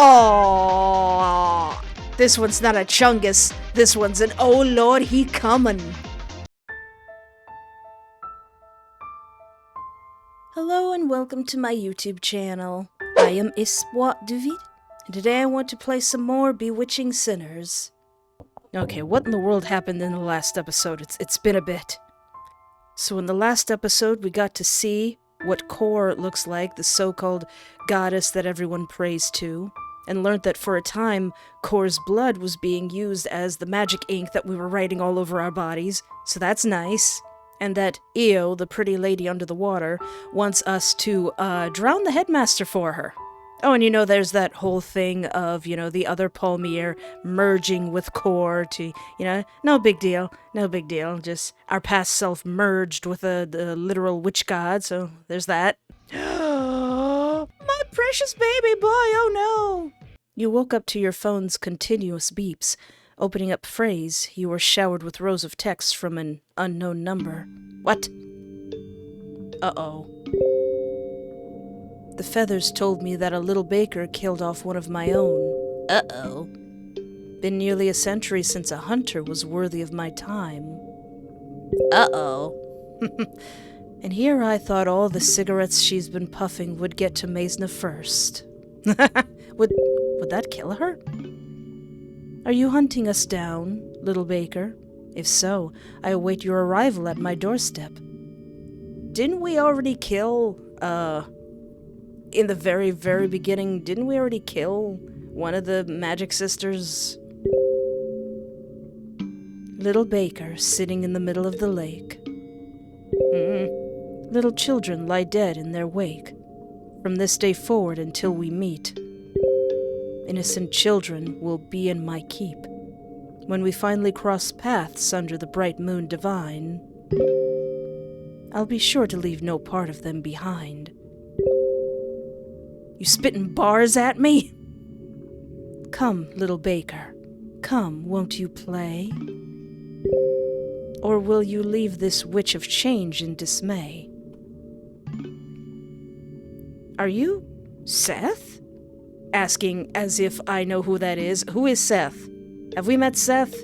Oh, this one's not a chungus. This one's an oh lord, he comin'. Hello and welcome to my YouTube channel. I am Espoir David, and today I want to play some more Bewitching Sinners. Okay, what in the world happened in the last episode? It's been a bit. So in the last episode, we got to see what Kor looks like, the so-called goddess that everyone prays to, and learned that for a time, Kor's blood was being used as the magic ink that we were writing all over our bodies, so that's nice. And that Io, the pretty lady under the water, wants us to drown the headmaster for her. Oh, and there's that whole thing of, the other Palmier merging with Kor to, no big deal, just our past self merged with the literal witch god, so there's that. My precious baby boy, oh no! You woke up to your phone's continuous beeps. Opening up phrase, you were showered with rows of texts from an unknown number. What? Uh-oh. The feathers told me that a little baker killed off one of my own. Uh-oh. Been nearly a century since a hunter was worthy of my time. Uh-oh. And here I thought all the cigarettes she's been puffing would get to Maisna first. Would that kill her? Are you hunting us down, little baker? If so, I await your arrival at my doorstep. Didn't we already kill, in the very, very beginning, didn't we already kill one of the magic sisters? Little baker sitting in the middle of the lake. Little children lie dead in their wake. From this day forward until we meet. Innocent children will be in my keep. When we finally cross paths under the bright moon divine, I'll be sure to leave no part of them behind. You spittin' bars at me? Come, little baker, come, won't you play? Or will you leave this witch of change in dismay? Are you Seth? Asking as if I know who that is. Who is Seth? Have we met Seth?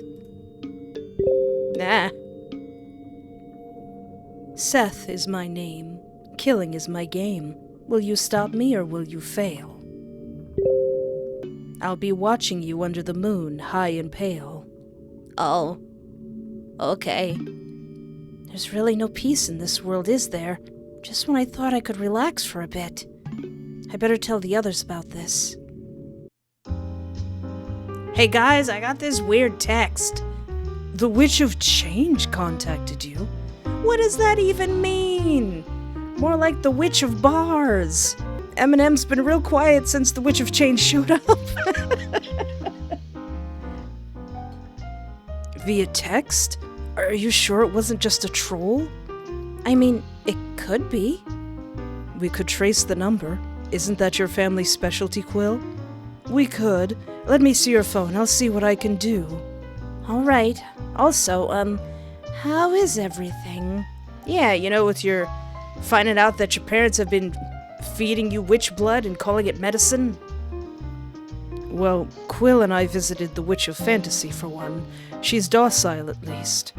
Nah. Seth is my name. Killing is my game. Will you stop me or will you fail? I'll be watching you under the moon, high and pale. Oh. Okay. There's really no peace in this world, is there? Just when I thought I could relax for a bit. I better tell the others about this. Hey guys, I got this weird text. The Witch of Change contacted you? What does that even mean? More like the Witch of Bars. Eminem's been real quiet since the Witch of Change showed up. Via text? Are you sure it wasn't just a troll? I mean, it could be. We could trace the number. Isn't that your family's specialty, Quill? We could. Let me see your phone. I'll see what I can do. All right. Also, how is everything? Yeah, with your finding out that your parents have been feeding you witch blood and calling it medicine. Well, Quill and I visited the Witch of Fantasy for one. She's docile, at least.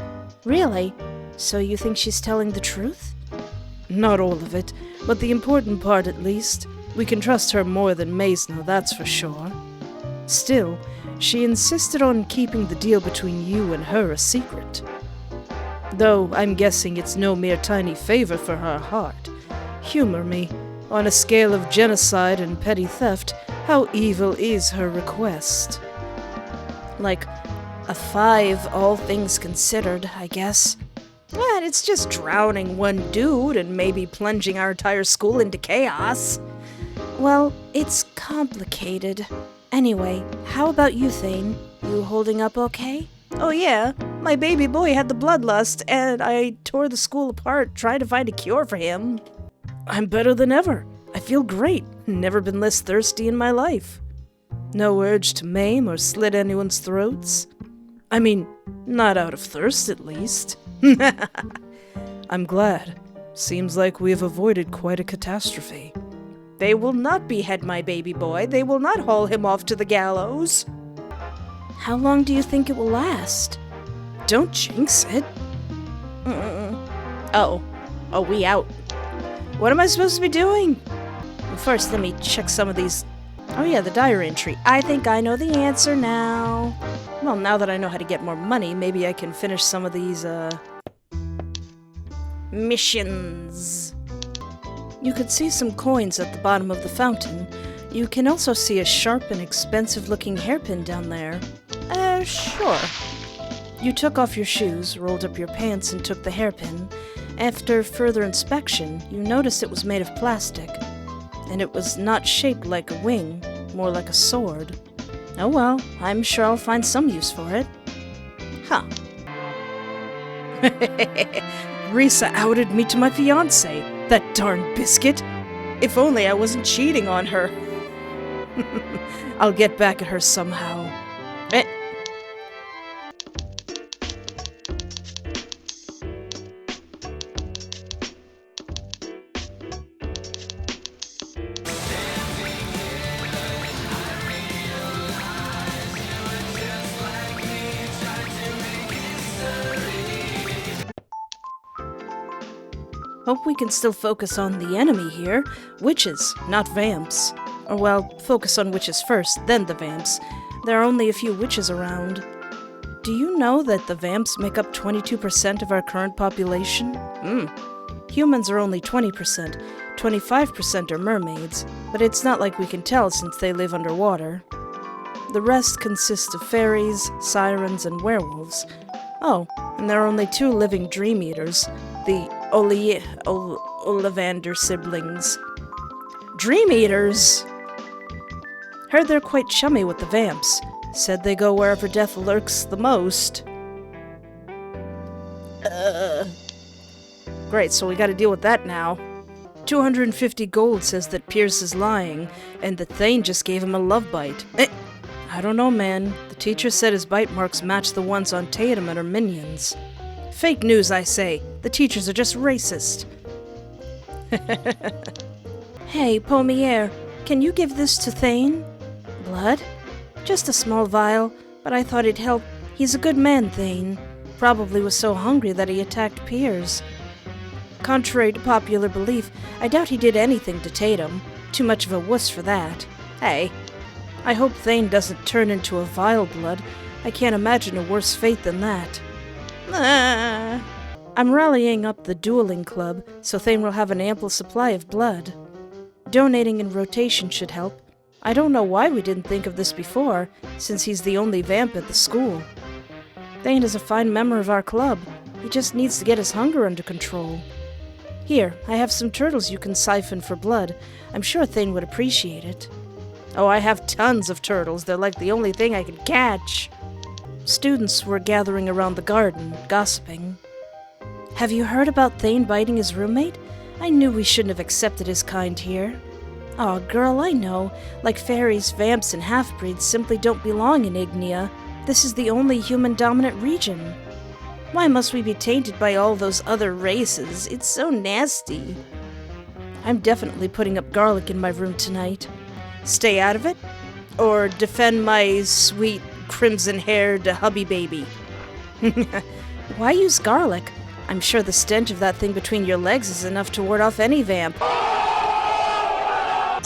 Really? So you think she's telling the truth? Not all of it, but the important part at least. We can trust her more than Maisna, that's for sure. Still, she insisted on keeping the deal between you and her a secret. Though I'm guessing it's no mere tiny favor for her heart. Humor me. On a scale of genocide and petty theft, how evil is her request? Like a 5, all things considered, I guess. But it's just drowning one dude and maybe plunging our entire school into chaos. Well, it's complicated. Anyway, how about you, Thane? You holding up okay? Oh yeah, my baby boy had the bloodlust, and I tore the school apart trying to find a cure for him. I'm better than ever. I feel great. Never been less thirsty in my life. No urge to maim or slit anyone's throats. I mean, not out of thirst, at least. I'm glad. Seems like we've avoided quite a catastrophe. They will not behead my baby boy. They will not haul him off to the gallows. How long do you think it will last? Don't jinx it. Uh-oh. Oh, we out. What am I supposed to be doing? Well, first, let me check some of these. Oh yeah, the diary entry. I think I know the answer now. Well, now that I know how to get more money, maybe I can finish some of these, missions. You could see some coins at the bottom of the fountain. You can also see a sharp and expensive-looking hairpin down there. Sure. You took off your shoes, rolled up your pants, and took the hairpin. After further inspection, you noticed it was made of plastic, and it was not shaped like a wing, more like a sword. Oh well, I'm sure I'll find some use for it. Huh. Risa outed me to my fiancé, that darn biscuit. If only I wasn't cheating on her. I'll get back at her somehow. Hope we can still focus on the enemy here. Witches, not vamps. Or well, focus on witches first, then the vamps. There are only a few witches around. Do you know that the vamps make up 22% of our current population? Humans are only 20%. 25% are mermaids, but it's not like we can tell since they live underwater. The rest consist of fairies, sirens, and werewolves. Oh, and there are only 2 living dream eaters, the Ollivander siblings. Dream eaters! Heard they're quite chummy with the vamps. Said they go wherever death lurks the most. Great, so we gotta deal with that now. 250 gold says that Pierce is lying, and that Thane just gave him a love bite. I don't know, man. The teacher said his bite marks match the ones on Tatum and her minions. Fake news, I say. The teachers are just racist. Hey, Pommier, can you give this to Thane? Blood? Just a small vial, but I thought it'd help. He's a good man, Thane. Probably was so hungry that he attacked Piers. Contrary to popular belief, I doubt he did anything to Tatum. Too much of a wuss for that. Hey, I hope Thane doesn't turn into a vile blood. I can't imagine a worse fate than that. I'm rallying up the dueling club, so Thane will have an ample supply of blood. Donating in rotation should help. I don't know why we didn't think of this before, since he's the only vamp at the school. Thane is a fine member of our club. He just needs to get his hunger under control. Here, I have some turtles you can siphon for blood. I'm sure Thane would appreciate it. Oh, I have tons of turtles. They're like the only thing I can catch. Students were gathering around the garden, gossiping. Have you heard about Thane biting his roommate? I knew we shouldn't have accepted his kind here. Aw, girl, I know. Like fairies, vamps, and half-breeds simply don't belong in Ignia. This is the only human-dominant region. Why must we be tainted by all those other races? It's so nasty. I'm definitely putting up garlic in my room tonight. Stay out of it? Or defend my sweet, crimson-haired hubby baby? Why use garlic? I'm sure the stench of that thing between your legs is enough to ward off any vamp.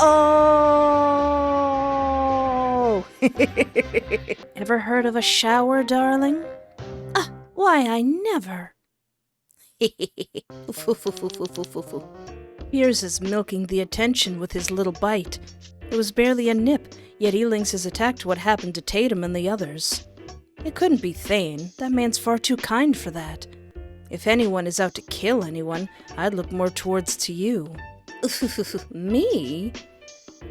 Oh! Ever heard of a shower, darling? Why, I never. Piers is milking the attention with his little bite. It was barely a nip, yet he links his attack to what happened to Tatum and the others. It couldn't be Thane. That man's far too kind for that. If anyone is out to kill anyone, I'd look more towards to you. Me?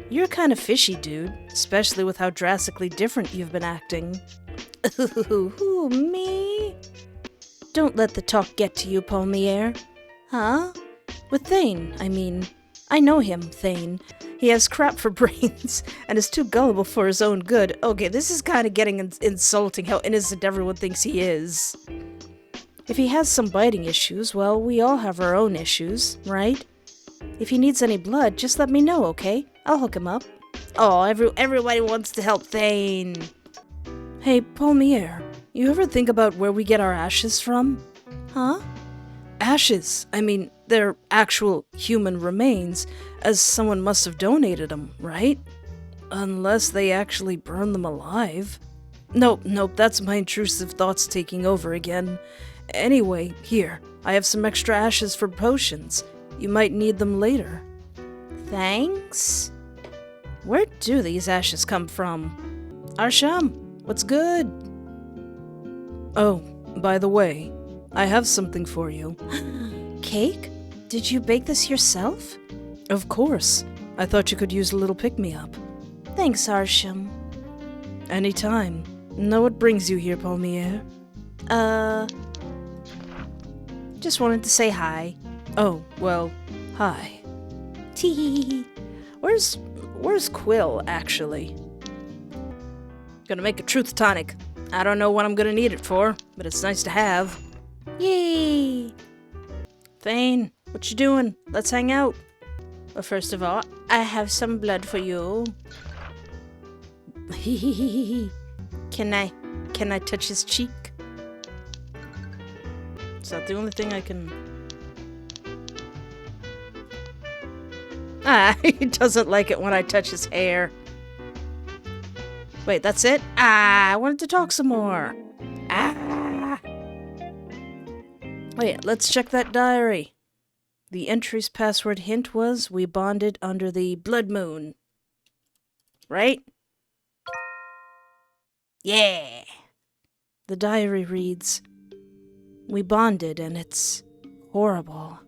You're kind of fishy, dude, especially with how drastically different you've been acting. Ooh, me? Don't let the talk get to you, Pommier. Huh? With Thane, I mean. I know him, Thane. He has crap for brains, and is too gullible for his own good. Okay, this is kind of getting insulting how innocent everyone thinks he is. If he has some biting issues, well, we all have our own issues, right? If he needs any blood, just let me know, okay? I'll hook him up. Oh, everybody wants to help Thane. Hey, Palmier, you ever think about where we get our ashes from? Huh? Ashes. I mean, they're actual human remains, as someone must have donated them, right? Unless they actually burn them alive. Nope, that's my intrusive thoughts taking over again. Anyway, here, I have some extra ashes for potions. You might need them later. Thanks? Where do these ashes come from? Arsham, what's good? Oh, by the way, I have something for you. Cake? Did you bake this yourself? Of course. I thought you could use a little pick-me-up. Thanks, Arsham. Anytime. Know what brings you here, Palmier? Just wanted to say hi. Oh, well, hi. Tee. Where's Quill, actually? Gonna make a truth tonic. I don't know what I'm gonna need it for, but it's nice to have. Yay! Thane, what you doing? Let's hang out. Well, first of all, I have some blood for you. Can I touch his cheek? Is that the only thing I can... He doesn't like it when I touch his hair. Wait, that's it? I wanted to talk some more. Wait, let's check that diary. The entry's password hint was, we bonded under the blood moon. Right? Yeah! The diary reads, we bonded and it's horrible.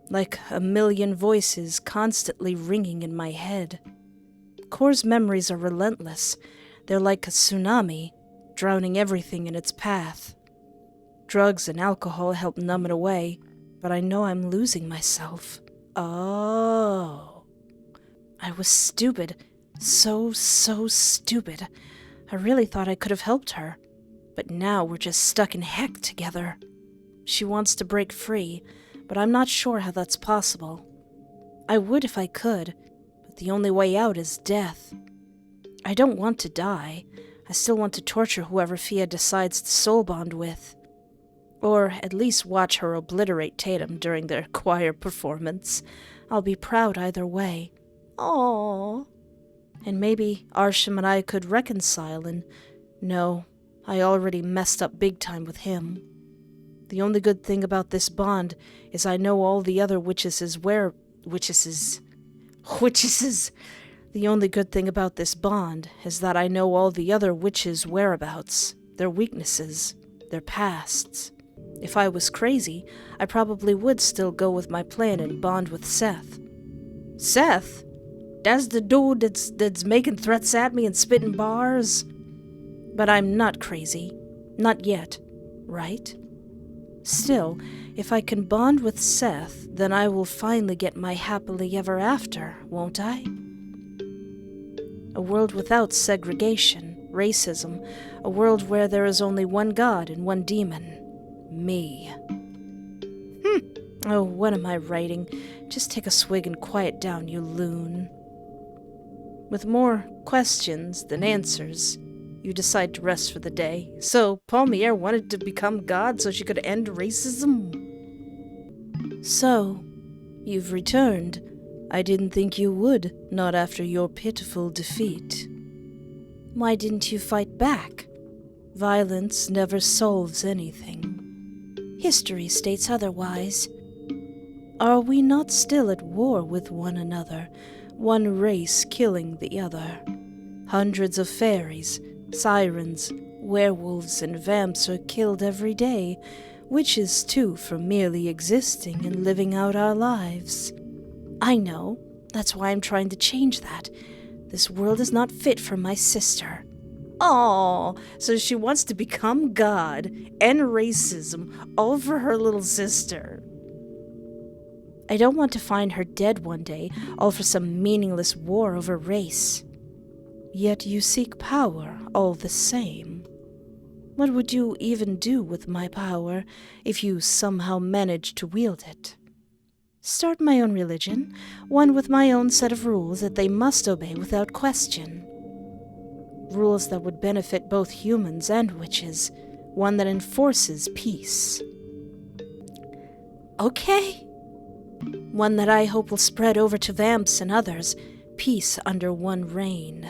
Like a million voices constantly ringing in my head. Core's memories are relentless. They're like a tsunami, drowning everything in its path. Drugs and alcohol help numb it away, but I know I'm losing myself. Oh. I was stupid. So stupid. I really thought I could have helped her. But now we're just stuck in heck together. She wants to break free, but I'm not sure how that's possible. I would if I could, but the only way out is death. I don't want to die. I still want to torture whoever Fia decides to soul bond with. Or at least watch her obliterate Tatum during their choir performance. I'll be proud either way. Aww. And maybe Arsham and I could reconcile and... No, I already messed up big time with him. The only good thing about this bond is I know all the other witches' The only good thing about this bond is that I know all the other witches' whereabouts, their weaknesses, their pasts. If I was crazy, I probably would still go with my plan and bond with Seth. Seth? That's the dude that's making threats at me and spitting bars? But I'm not crazy. Not yet, right? Still, if I can bond with Seth, then I will finally get my happily ever after, won't I? A world without segregation, racism, a world where there is only one god and one demon. Me. Oh, what am I writing? Just take a swig and quiet down, you loon. With more questions than answers, you decide to rest for the day. So, Palmier wanted to become God so she could end racism? So, you've returned. I didn't think you would, not after your pitiful defeat. Why didn't you fight back? Violence never solves anything. History states otherwise. Are we not still at war with one another, one race killing the other? Hundreds of fairies, sirens, werewolves, and vamps are killed every day, witches too, for merely existing and living out our lives. I know, that's why I'm trying to change that. This world is not fit for my sister. Oh, so she wants to become God and racism all for her little sister. I don't want to find her dead one day, all for some meaningless war over race. Yet you seek power all the same. What would you even do with my power if you somehow managed to wield it? Start my own religion, one with my own set of rules that they must obey without question. Rules that would benefit both humans and witches, one that enforces peace. Okay. One that I hope will spread over to vamps and others, peace under one reign.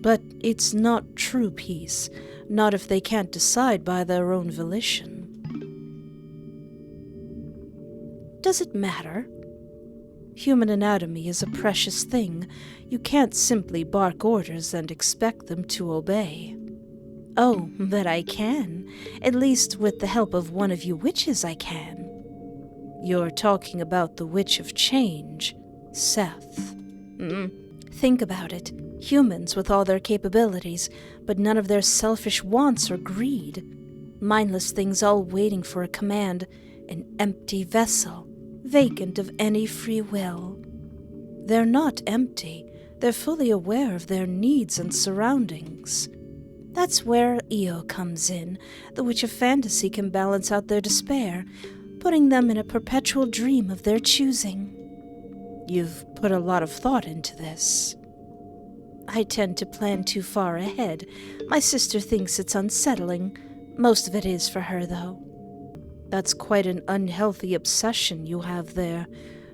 But it's not true peace, not if they can't decide by their own volition. Does it matter? Human anatomy is a precious thing. You can't simply bark orders and expect them to obey. Oh, but I can. At least with the help of one of you witches I can. You're talking about the Witch of Change, Seth. Think about it. Humans with all their capabilities, but none of their selfish wants or greed. Mindless things all waiting for a command, an empty vessel, vacant of any free will. They're not empty. They're fully aware of their needs and surroundings. That's where Io comes in. The Witch of Fantasy can balance out their despair, putting them in a perpetual dream of their choosing. You've put a lot of thought into this. I tend to plan too far ahead. My sister thinks it's unsettling. Most of it is for her, though. That's quite an unhealthy obsession you have there.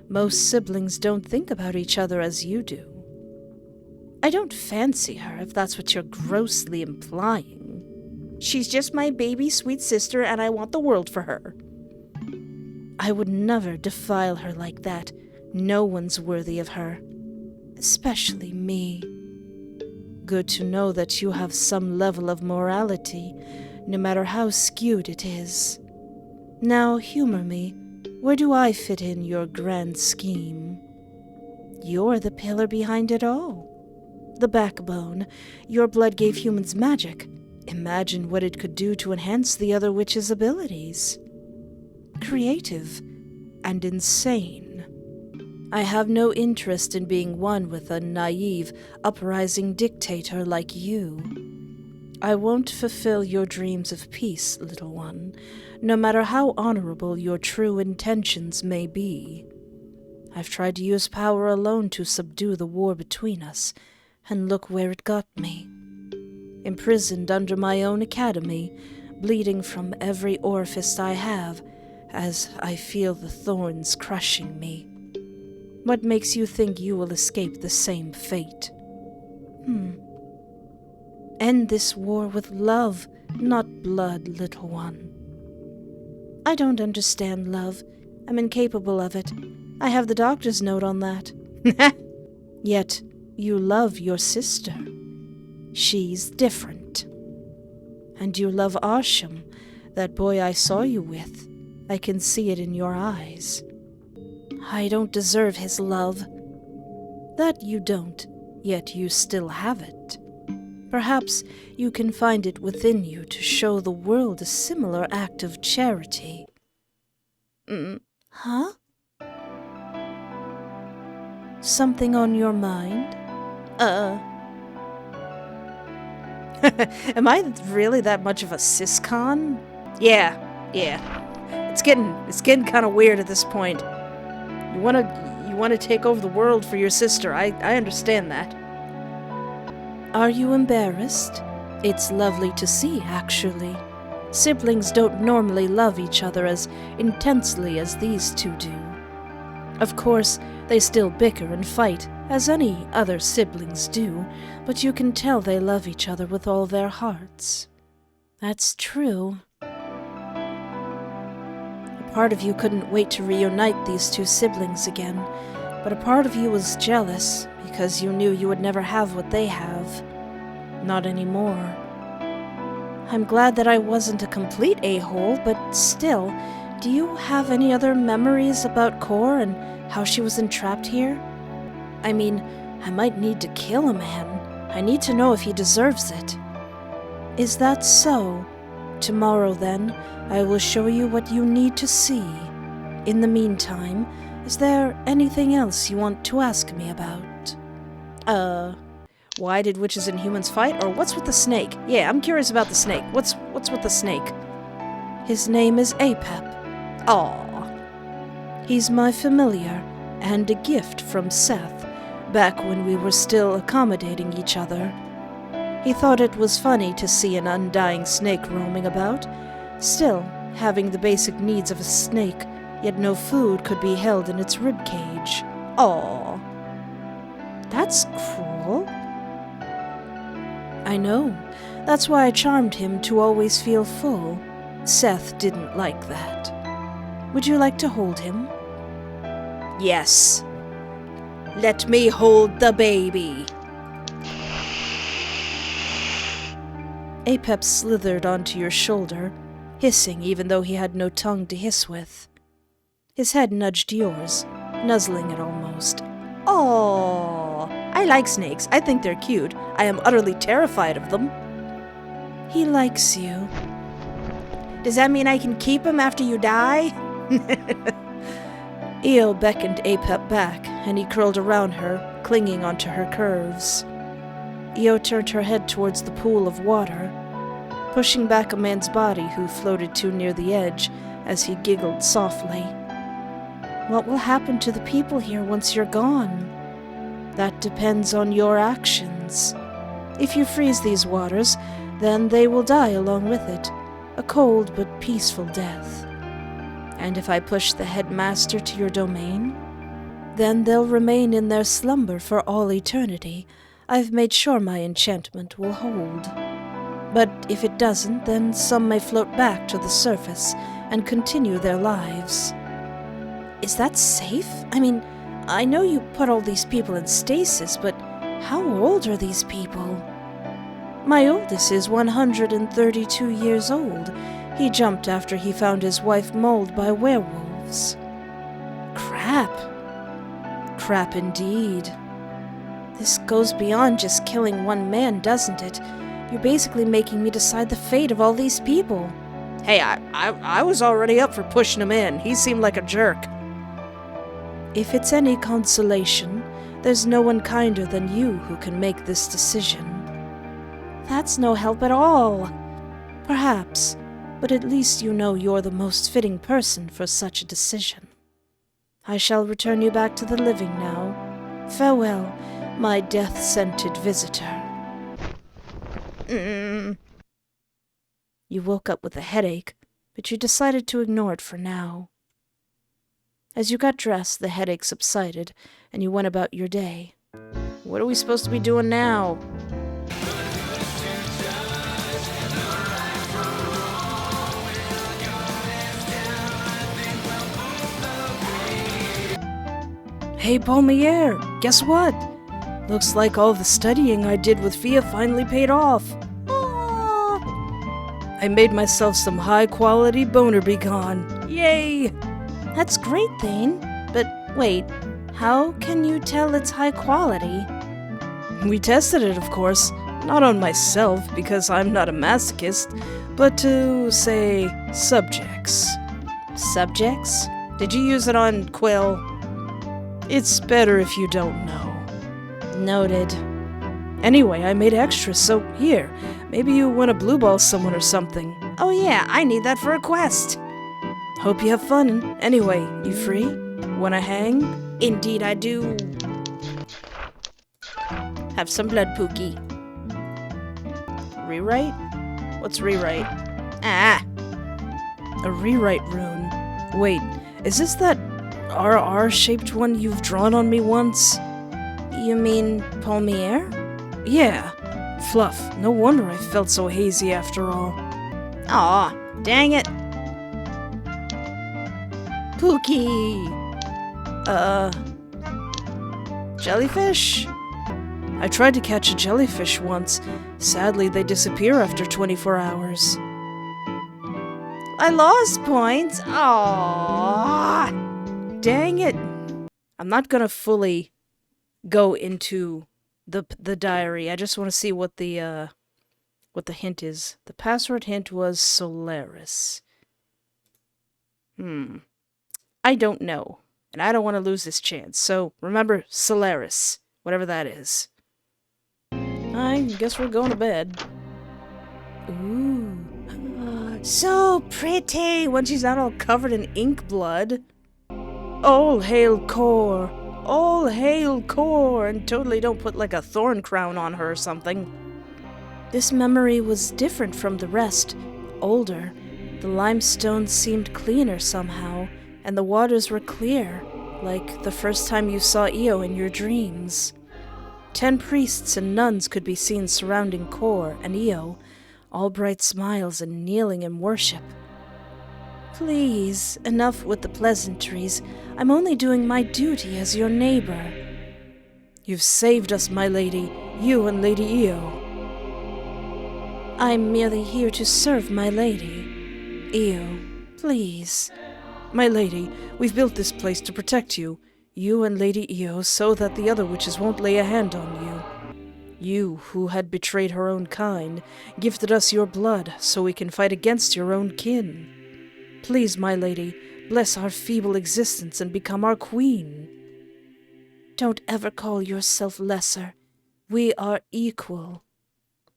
Most siblings don't think about each other as you do. I don't fancy her, if that's what you're grossly implying. She's just my baby sweet sister, and I want the world for her. I would never defile her like that. No one's worthy of her. Especially me. Good to know that you have some level of morality, no matter how skewed it is. Now humor me. Where do I fit in your grand scheme? You're the pillar behind it all. The backbone. Your blood gave humans magic. Imagine what it could do to enhance the other witches' abilities. Creative and insane. I have no interest in being one with a naive, uprising dictator like you. I won't fulfill your dreams of peace, little one, no matter how honorable your true intentions may be. I've tried to use power alone to subdue the war between us, and look where it got me. Imprisoned under my own academy, bleeding from every orifice I have, as I feel the thorns crushing me. What makes you think you will escape the same fate? End this war with love, not blood, little one. I don't understand love. I'm incapable of it. I have the doctor's note on that. Yet, you love your sister. She's different. And you love Asham, that boy I saw you with. I can see it in your eyes. I don't deserve his love. That you don't, yet you still have it. Perhaps you can find it within you to show the world a similar act of charity. Huh? Something on your mind? Am I really that much of a siscon? Yeah. It's getting kind of weird at this point. You wanna take over the world for your sister. I understand that. Are you embarrassed? It's lovely to see, actually. Siblings don't normally love each other as intensely as these two do. Of course, they still bicker and fight, as any other siblings do, but you can tell they love each other with all their hearts. That's true. A part of you couldn't wait to reunite these two siblings again, but a part of you was jealous because you knew you would never have what they have. Not anymore. I'm glad that I wasn't a complete a-hole, but still, do you have any other memories about Cor and how she was entrapped here? I mean, I might need to kill a man. I need to know if he deserves it. Is that so? Tomorrow, then, I will show you what you need to see. In the meantime, is there anything else you want to ask me about? Why did witches and humans fight, or what's with the snake? Yeah, I'm curious about the snake. What's with the snake? His name is Apep. Aww. He's my familiar, and a gift from Seth, back when we were still accommodating each other. He thought it was funny to see an undying snake roaming about. Still, having the basic needs of a snake, yet no food could be held in its ribcage. Aww. That's cruel. I know. That's why I charmed him to always feel full. Seth didn't like that. Would you like to hold him? Yes. Let me hold the baby. Apep slithered onto your shoulder, hissing even though he had no tongue to hiss with. His head nudged yours, nuzzling it almost. Oh, I like snakes. I think they're cute. I am utterly terrified of them. He likes you. Does that mean I can keep him after you die? Io beckoned Apep back, and he curled around her, clinging onto her curves. Io turned her head towards the pool of water, pushing back a man's body who floated too near the edge as he giggled softly. What will happen to the people here once you're gone? That depends on your actions. If you freeze these waters, then they will die along with it, a cold but peaceful death. And if I push the headmaster to your domain, then they'll remain in their slumber for all eternity. I've made sure my enchantment will hold. But if it doesn't, then some may float back to the surface and continue their lives. Is that safe? I mean, I know you put all these people in stasis, but how old are these people? My oldest is 132 years old. He jumped after he found his wife mauled by werewolves. Crap. Crap indeed. This goes beyond just killing one man, doesn't it? You're basically making me decide the fate of all these people. Hey, I was already up for pushing him in. He seemed like a jerk. If it's any consolation, there's no one kinder than you who can make this decision. That's no help at all. Perhaps, but at least you know you're the most fitting person for such a decision. I shall return you back to the living now. Farewell, my death-scented visitor. You woke up with a headache, but you decided to ignore it for now. As you got dressed, the headache subsided, and you went about your day. What are we supposed to be doing now? Hey, Palmier, guess what? Looks like all the studying I did with Fia finally paid off. I made myself some high-quality boner begone. Yay! That's great, Thane. But wait, how can you tell it's high quality? We tested it, of course. Not on myself, because I'm not a masochist, but to, say, subjects. Subjects? Did you use it on Quill? It's better if you don't know. Noted. Anyway, I made extras, so here, maybe you want to blue ball someone or something. Oh yeah, I need that for a quest. Hope you have fun. Anyway, you free? Wanna hang? Indeed I do. Have some blood, Pookie. Rewrite? What's rewrite? Ah! A rewrite rune. Wait, is this that RR-shaped one you've drawn on me once? You mean Palmier? Yeah. Fluff. No wonder I felt so hazy after all. Aw, dang it. Pookie! Jellyfish? I tried to catch a jellyfish once. Sadly, they disappear after 24 hours. I lost points? Aww! Dang it! I'm not gonna fully go into the diary. I just want to see what the hint is. The password hint was Solaris. I don't know, and I don't want to lose this chance. So remember Solaris, whatever that is. I guess we're going to bed. Ooh, so pretty when she's not all covered in ink blood. All hail Kor! All hail Kor! And totally don't put like a thorn crown on her or something. This memory was different from the rest, older. The limestone seemed cleaner somehow, and the waters were clear, like the first time you saw Io in your dreams. 10 priests and nuns could be seen surrounding Kor and Io, all bright smiles and kneeling in worship. Please, enough with the pleasantries. I'm only doing my duty as your neighbor. You've saved us, my lady, you and Lady Io. I'm merely here to serve my lady. Io, please. My lady, we've built this place to protect you, you and Lady Io, so that the other witches won't lay a hand on you. You, who had betrayed her own kind, gifted us your blood so we can fight against your own kin. Please, my lady, bless our feeble existence and become our queen. Don't ever call yourself lesser. We are equal.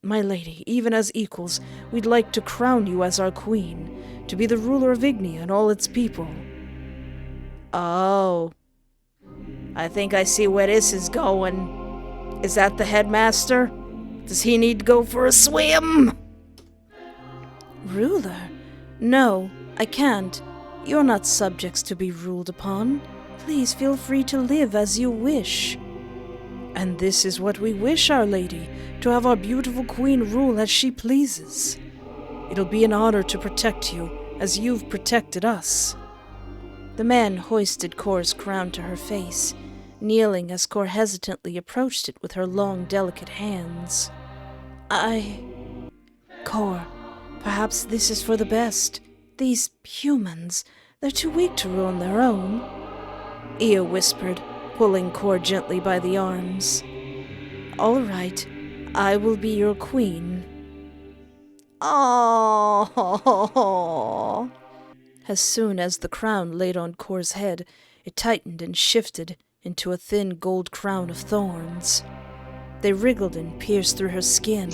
My lady, even as equals, we'd like to crown you as our queen, to be the ruler of Ignia and all its people. Oh. I think I see where this is going. Is that the headmaster? Does he need to go for a swim? Ruler? No, I can't. You're not subjects to be ruled upon. Please feel free to live as you wish. And this is what we wish, Our Lady, to have our beautiful queen rule as she pleases. It'll be an honor to protect you, as you've protected us. The man hoisted Kor's crown to her face, kneeling as Kor hesitantly approached it with her long, delicate hands. Kor, perhaps this is for the best. These humans, they're too weak to rule on their own. Io whispered, pulling Kor gently by the arms. All right, I will be your queen. Oh! As soon as the crown laid on Kor's head, it tightened and shifted into a thin gold crown of thorns. They wriggled and pierced through her skin.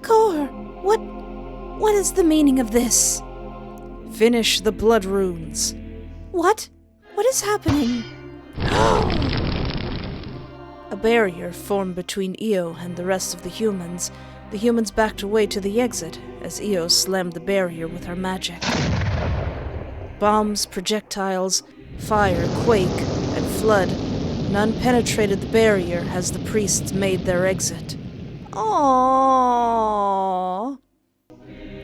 Kor, what is the meaning of this? Finish the blood runes. What? What is happening? A barrier formed between Io and the rest of the humans. The humans backed away to the exit as Io slammed the barrier with her magic. Bombs, projectiles, fire, quake, and flood. None penetrated the barrier as the priests made their exit. Aww.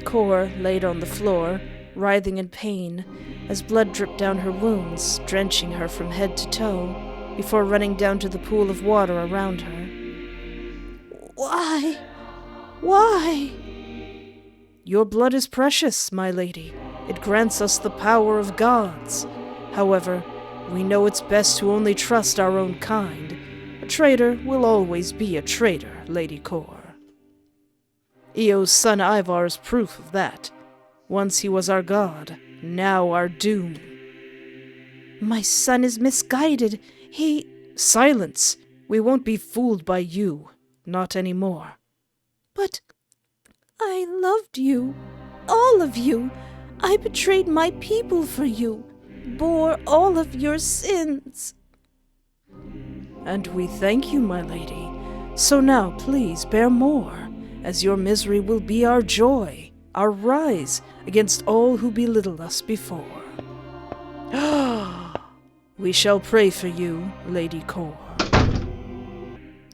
Kor laid on the floor, writhing in pain, as blood dripped down her wounds, drenching her from head to toe, before running down to the pool of water around her. Why? Why? Your blood is precious, my lady. It grants us the power of gods. However, we know it's best to only trust our own kind. A traitor will always be a traitor, Lady Kor. Io's son Ivar is proof of that. Once he was our god, now our doom. My son is misguided. Silence! We won't be fooled by you. Not anymore. But I loved you. All of you. I betrayed my people for you. Bore all of your sins. And we thank you, my lady. So now, please, bear more, as your misery will be our joy, our rise against all who belittled us before. We shall pray for you, Lady Kor.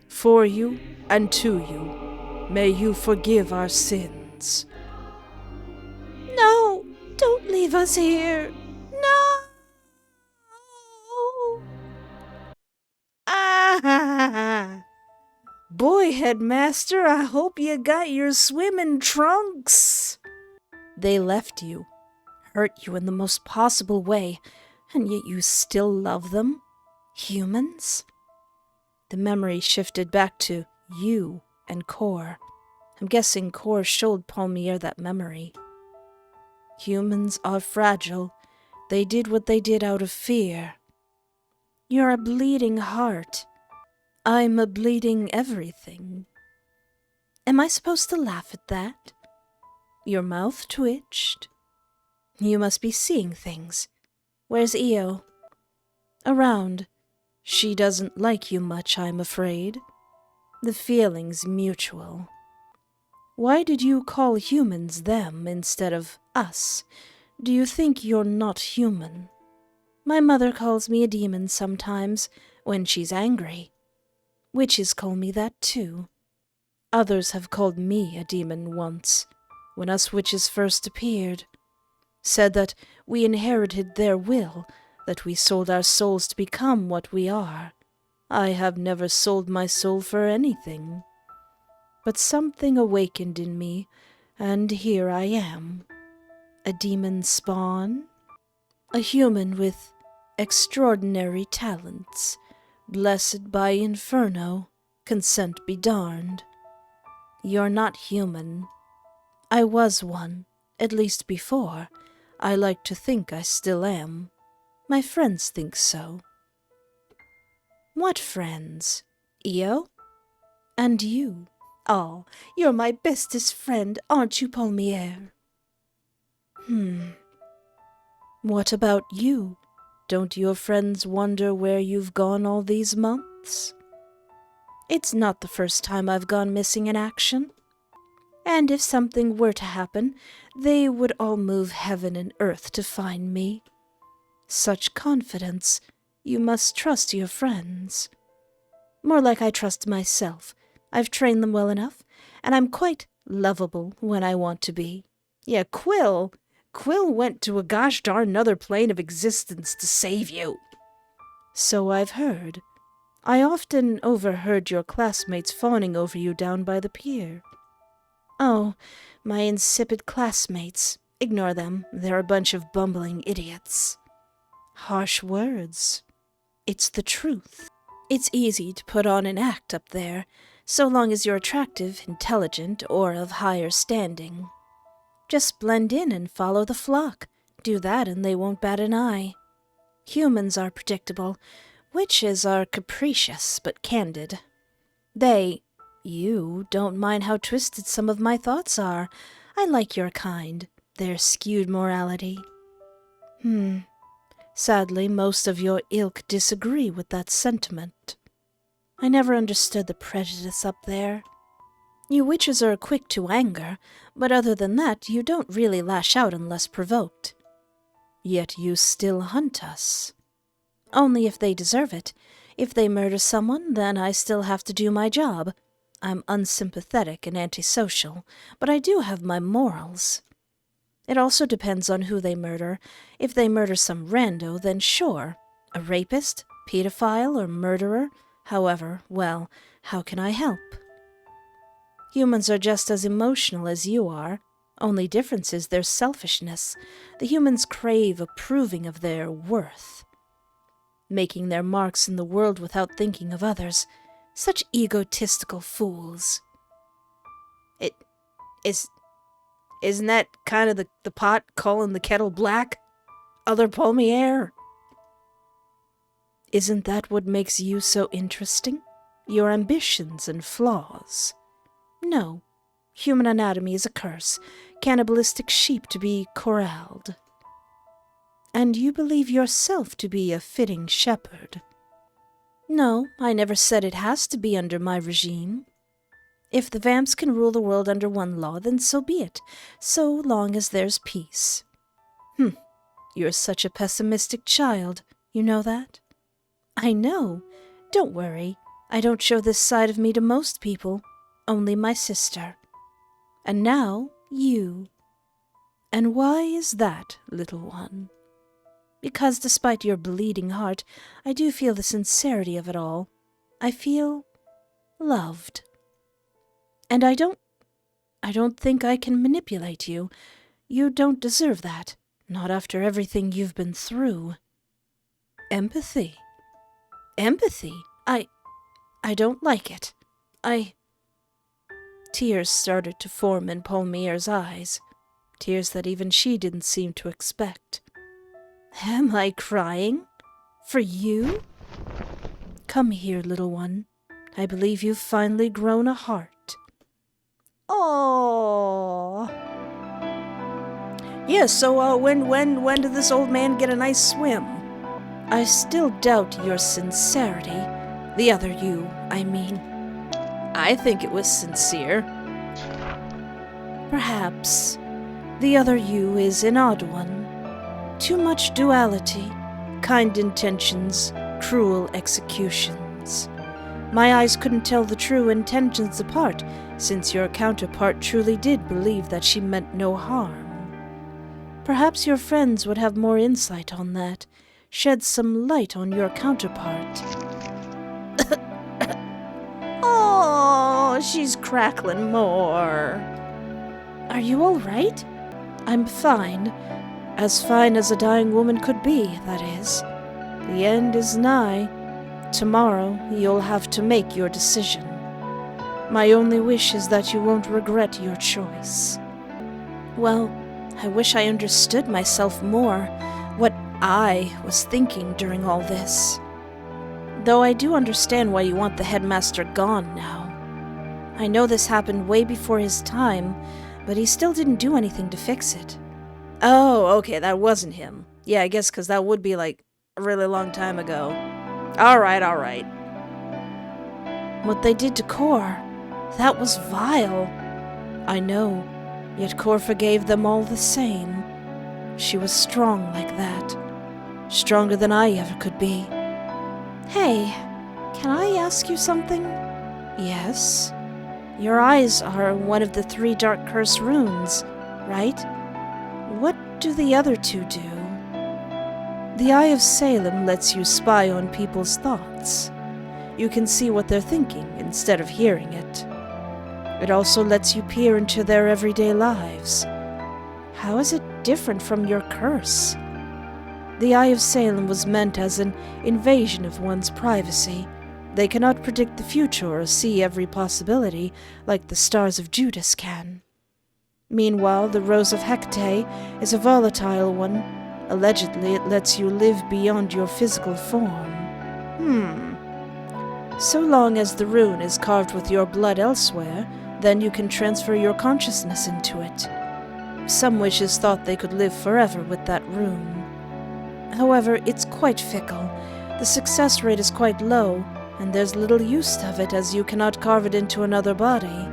For you and to you, may you forgive our sins. No, don't leave us here. No! Ah! Boy, Headmaster, I hope you got your swimming trunks. They left you, hurt you in the most possible way, and yet you still love them? Humans? The memory shifted back to you and Kor. I'm guessing Kor showed Palmier that memory. Humans are fragile. They did what they did out of fear. You're a bleeding heart. I'm a bleeding everything. Am I supposed to laugh at that? Your mouth twitched. You must be seeing things. Where's Io? Around. She doesn't like you much, I'm afraid. The feeling's mutual. Why did you call humans them instead of us? Do you think you're not human? My mother calls me a demon sometimes, when she's angry. Witches call me that too. Others have called me a demon once, when us witches first appeared. Said that we inherited their will, that we sold our souls to become what we are. I have never sold my soul for anything. But something awakened in me, and here I am. A demon spawn? A human with extraordinary talents, blessed by Inferno, consent be darned. You're not human. I was one, at least before. I like to think I still am. My friends think so. What friends? Io? And you? Oh, you're my bestest friend, aren't you, Palmier? What about you? Don't your friends wonder where you've gone all these months? It's not the first time I've gone missing in action. And if something were to happen, they would all move heaven and earth to find me. Such confidence. You must trust your friends. More like I trust myself. I've trained them well enough, and I'm quite lovable when I want to be. Yeah, Quill went to a gosh darn another plane of existence to save you. So I've heard. I often overheard your classmates fawning over you down by the pier. Oh, my insipid classmates. Ignore them. They're a bunch of bumbling idiots. Harsh words. It's the truth. It's easy to put on an act up there, so long as you're attractive, intelligent, or of higher standing. Just blend in and follow the flock. Do that and they won't bat an eye. Humans are predictable. Witches are capricious but candid. You don't mind how twisted some of my thoughts are. I like your kind. Their skewed morality. Sadly, most of your ilk disagree with that sentiment. I never understood the prejudice up there. You witches are quick to anger, but other than that, you don't really lash out unless provoked. Yet you still hunt us. Only if they deserve it. If they murder someone, then I still have to do my job. I'm unsympathetic and antisocial, but I do have my morals. It also depends on who they murder. If they murder some rando, then sure. A rapist, pedophile, or murderer? However, well, how can I help? Humans are just as emotional as you are. Only difference is their selfishness. The humans crave approving of their worth, making their marks in the world without thinking of others. Such egotistical fools. Isn't that kind of the pot calling the kettle black? Other Palmier? Isn't that what makes you so interesting? Your ambitions and flaws? No. Human anatomy is a curse. Cannibalistic sheep to be corralled. And you believe yourself to be a fitting shepherd. No, I never said it has to be under my regime. If the vamps can rule the world under one law, then so be it, so long as there's peace. You're such a pessimistic child, you know that? I know. Don't worry. I don't show this side of me to most people, only my sister. And now, you. And why is that, little one? Because despite your bleeding heart, I do feel the sincerity of it all. I feel loved. And I don't think I can manipulate you. You don't deserve that, not after everything you've been through. Empathy. Empathy? I don't like it. Tears started to form in Palmier's eyes, tears that even she didn't seem to expect. Am I crying? For you? Come here, little one. I believe you've finally grown a heart. Oh. Yeah, so, when did this old man get a nice swim? I still doubt your sincerity. The other you, I mean. I think it was sincere. Perhaps. The other you is an odd one. Too much duality, kind intentions, cruel executions. My eyes couldn't tell the true intentions apart, since your counterpart truly did believe that she meant no harm. Perhaps your friends would have more insight on that, shed some light on your counterpart. Oh, she's crackling more. Are you all right? I'm fine. As fine as a dying woman could be, that is. The end is nigh. Tomorrow you'll have to make your decision. My only wish is that you won't regret your choice. Well, I wish I understood myself more, what I was thinking during all this. Though I do understand why you want the headmaster gone now. I know this happened way before his time, but he still didn't do anything to fix it. Oh, okay, that wasn't him. Yeah, I guess because that would be like a really long time ago. Alright. What they did to Cor, that was vile. I know, yet Cor forgave them all the same. She was strong like that. Stronger than I ever could be. Hey, can I ask you something? Yes? Your eyes are one of the 3 dark curse runes, right? What do the other 2 do? The Eye of Salem lets you spy on people's thoughts. You can see what they're thinking instead of hearing it. It also lets you peer into their everyday lives. How is it different from your curse? The Eye of Salem was meant as an invasion of one's privacy. They cannot predict the future or see every possibility like the stars of Judas can. Meanwhile, the Rose of Hecate is a volatile one. Allegedly, it lets you live beyond your physical form. So long as the rune is carved with your blood elsewhere, then you can transfer your consciousness into it. Some witches thought they could live forever with that rune. However, it's quite fickle. The success rate is quite low, and there's little use of it as you cannot carve it into another body.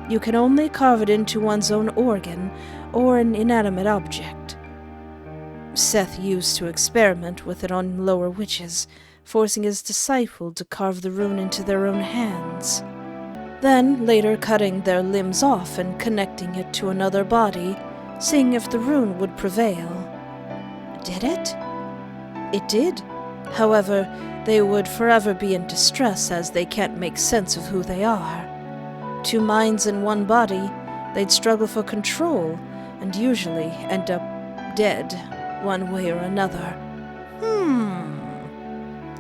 You can only carve it into one's own organ or an inanimate object. Seth used to experiment with it on lower witches, forcing his disciple to carve the rune into their own hands. Then, later cutting their limbs off and connecting it to another body, seeing if the rune would prevail. Did it? It did. However, they would forever be in distress as they can't make sense of who they are. 2 minds in one body, they'd struggle for control and usually end up dead, one way or another.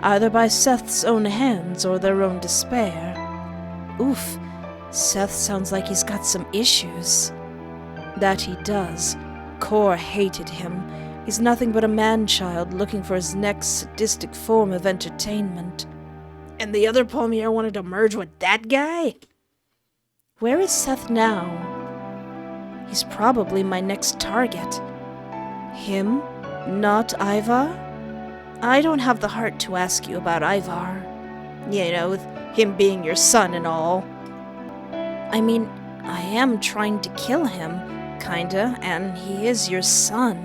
Either by Seth's own hands or their own despair. Oof, Seth sounds like he's got some issues. That he does. Cor hated him. He's nothing but a man-child looking for his next sadistic form of entertainment. And the other Palmier wanted to merge with that guy? Where is Seth now? He's probably my next target. Him? Not Ivar? I don't have the heart to ask you about Ivar. You know, with him being your son and all. I mean, I am trying to kill him, kinda, and he is your son.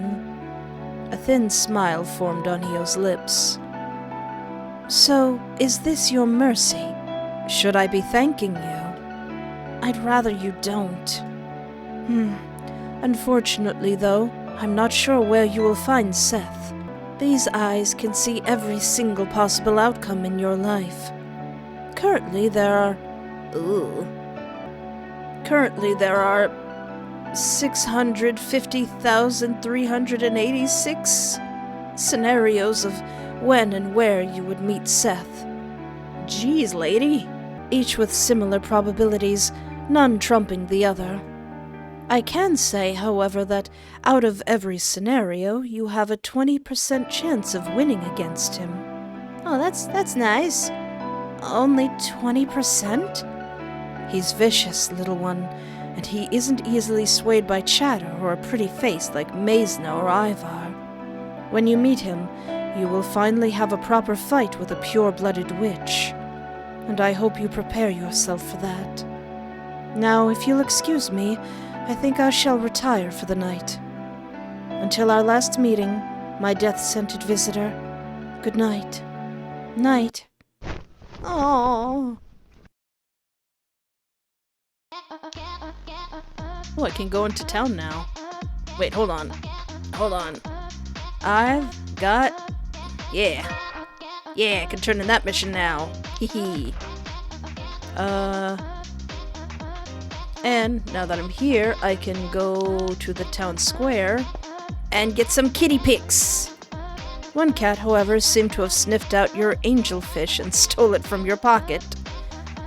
A thin smile formed on Io's lips. So, is this your mercy? Should I be thanking you? I'd rather you don't. Unfortunately, though, I'm not sure where you will find Seth. These eyes can see every single possible outcome in your life. Currently, there are 650,386 scenarios of when and where you would meet Seth. Jeez, lady. Each with similar probabilities, none trumping the other. I can say, however, that out of every scenario, you have a 20% chance of winning against him. Oh, that's nice. Only 20%? He's vicious, little one, and he isn't easily swayed by chatter or a pretty face like Maisna or Ivar. When you meet him, you will finally have a proper fight with a pure-blooded witch, and I hope you prepare yourself for that. Now, if you'll excuse me, I think I shall retire for the night. Until our last meeting, my death-scented visitor, good night. Night. Aww. Oh, I can go into town now. Wait, hold on. I've got... Yeah, I can turn in that mission now. Hehe. And now that I'm here, I can go to the town square and get some kitty pics. One cat, however, seemed to have sniffed out your angelfish and stole it from your pocket.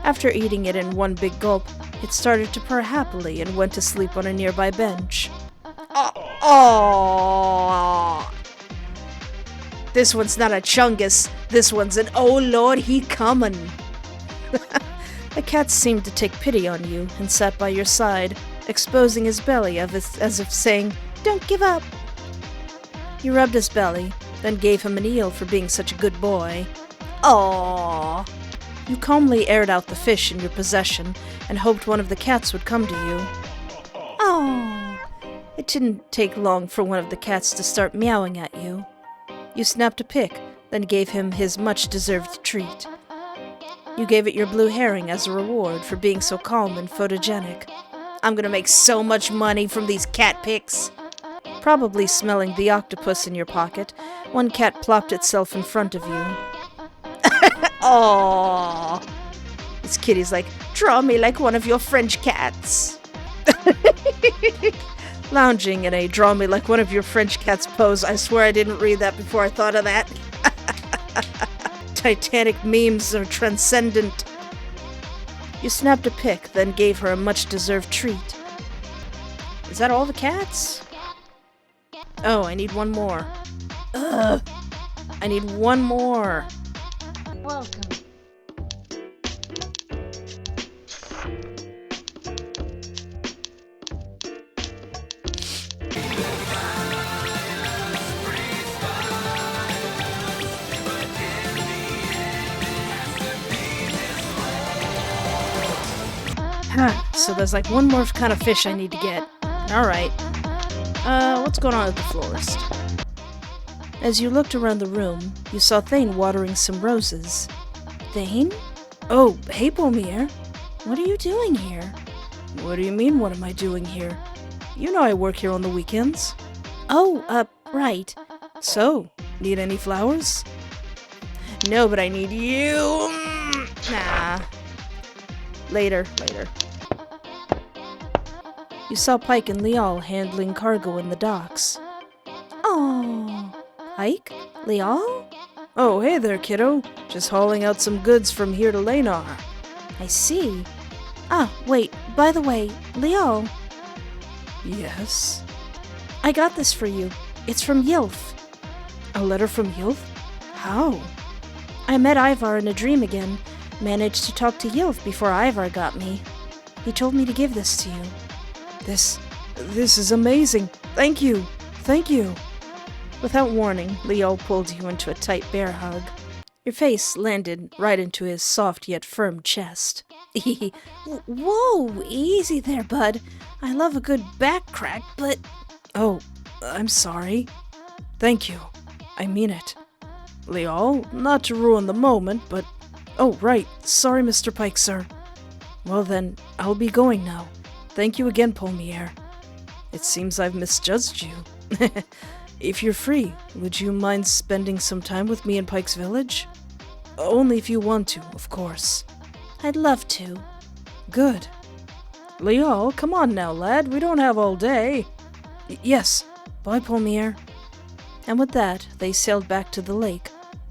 After eating it in one big gulp, it started to purr happily and went to sleep on a nearby bench. Oh! This one's not a chungus. This one's an oh lord, he comin'. The cat seemed to take pity on you and sat by your side, exposing his belly as if saying, "Don't give up." You rubbed his belly, then gave him an eel for being such a good boy. Aww. You calmly aired out the fish in your possession and hoped one of the cats would come to you. Aww. It didn't take long for one of the cats to start meowing at you. You snapped a pic, then gave him his much-deserved treat. You gave it your blue herring as a reward for being so calm and photogenic. I'm gonna make so much money from these cat pics. Probably smelling the octopus in your pocket, one cat plopped itself in front of you. Aww. This kitty's like, draw me like one of your French cats. Lounging in a draw me like one of your French cats pose. I swear I didn't read that before I thought of that. Titanic memes are transcendent. You snapped a pic, then gave her a much-deserved treat. Is that all the cats? Oh, I need one more. Ugh. I need one more. Welcome. So there's like one more kind of fish I need to get. Alright. What's going on at the florist? As you looked around the room, you saw Thane watering some roses. Thane? Oh, hey, Pomir. What are you doing here? What do you mean, what am I doing here? You know I work here on the weekends. Oh, right. So, need any flowers? No, but I need you. Nah. Later. You saw Pike and Lial handling cargo in the docks. Oh, Pike? Lial? Oh, hey there, kiddo. Just hauling out some goods from here to Lanar. I see. Ah, wait, by the way, Lial. Yes? I got this for you. It's from Yilf. A letter from Yilf? How? I met Ivar in a dream again. Managed to talk to Yilf before Ivar got me. He told me to give this to you. This is amazing. Thank you. Without warning, Leo pulled you into a tight bear hug. Your face landed right into his soft yet firm chest. Whoa, easy there, bud. I love a good back crack, but... Oh, I'm sorry. Thank you. I mean it. Leo, not to ruin the moment, but... Oh, right. Sorry, Mr. Pike, sir. Well then, I'll be going now. Thank you again, Pomir. It seems I've misjudged you. If you're free, would you mind spending some time with me in Pike's Village? Only if you want to, of course. I'd love to. Good. Leo, come on now, lad. We don't have all day. Yes. Bye, Pomir. And with that, they sailed back to the lake.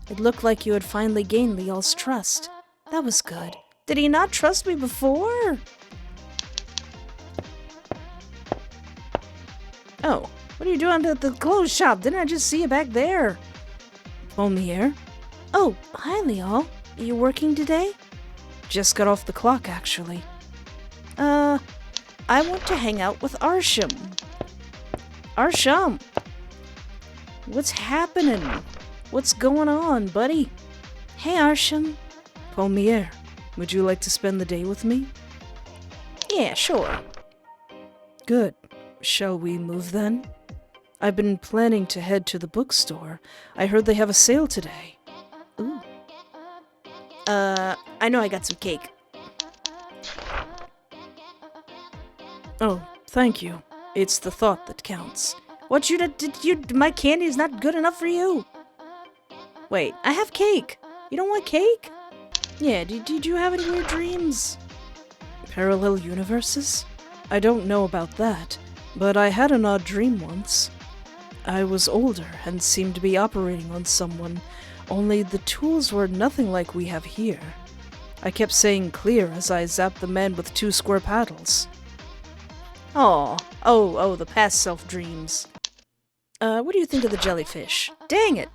It looked like you had finally gained Leal's trust. That was good. Did he not trust me before? Oh, what are you doing at the clothes shop? Didn't I just see you back there? Pomir? Oh, hi, Leal. You working today? Just got off the clock, actually. I want to hang out with Arsham. Arsham! What's happening? What's going on, buddy? Hey, Arsham. Pommier, would you like to spend the day with me? Yeah, sure. Good. Shall we move then? I've been planning to head to the bookstore. I heard they have a sale today. Ooh. I know I got some cake. Oh, thank you. It's the thought that counts. My candy is not good enough for you? Wait, I have cake. You don't want cake? Yeah, did you have any weird dreams? Parallel universes? I don't know about that, but I had an odd dream once. I was older and seemed to be operating on someone, only the tools were nothing like we have here. I kept saying clear as I zapped the man with 2 square paddles. Oh, the past self dreams. What do you think of the jellyfish? Dang it!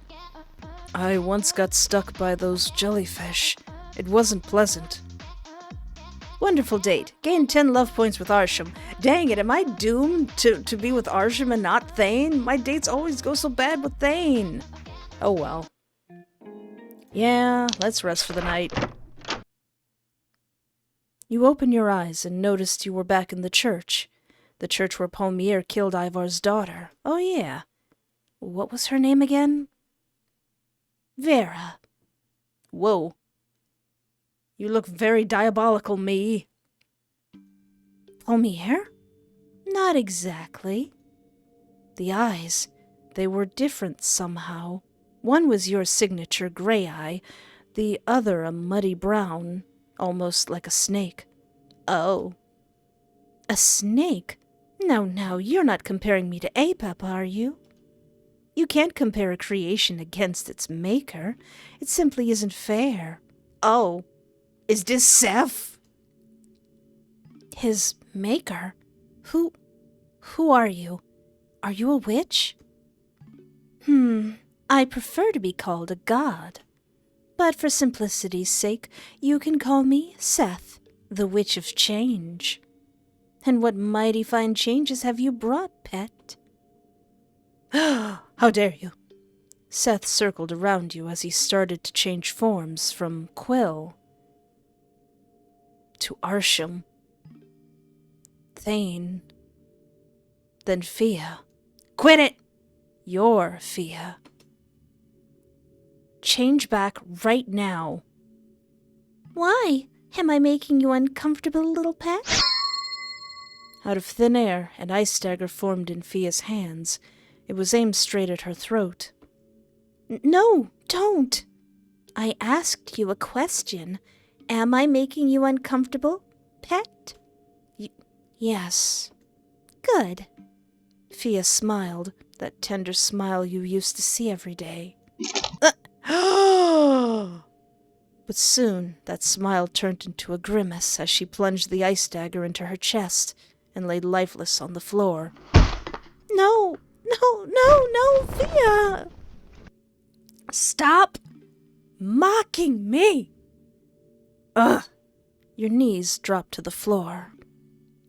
I once got stuck by those jellyfish. It wasn't pleasant. Wonderful date. Gain 10 love points with Arsham. Dang it, am I doomed to be with Arsham and not Thane? My dates always go so bad with Thane. Oh well. Yeah, let's rest for the night. You opened your eyes and noticed you were back in the church. The church where Pommier killed Ivar's daughter. Oh yeah. What was her name again? Vera. Whoa. You look very diabolical, me. Pommier? Not exactly. The eyes, they were different somehow. One was your signature gray eye, the other a muddy brown, almost like a snake. Oh. A snake? No, you're not comparing me to Apep, are you? You can't compare a creation against its maker. It simply isn't fair. Oh. Is this Seth? His maker? Who are you? Are you a witch? I prefer to be called a god. But for simplicity's sake, you can call me Seth, the Witch of Change. And what mighty fine changes have you brought, pet? How dare you? Seth circled around you as he started to change forms from Quill to Arsham, Thane, then Fia. Quit it! You're Fia. Change back right now. Why? Am I making you uncomfortable, little pet? Out of thin air, an ice dagger formed in Fia's hands. It was aimed straight at her throat. No, don't! I asked you a question. Am I making you uncomfortable, pet? Yes. Good. Fia smiled, that tender smile you used to see every day. But soon that smile turned into a grimace as she plunged the ice dagger into her chest and lay lifeless on the floor. No, Fia! Stop mocking me! Ugh! Your knees dropped to the floor.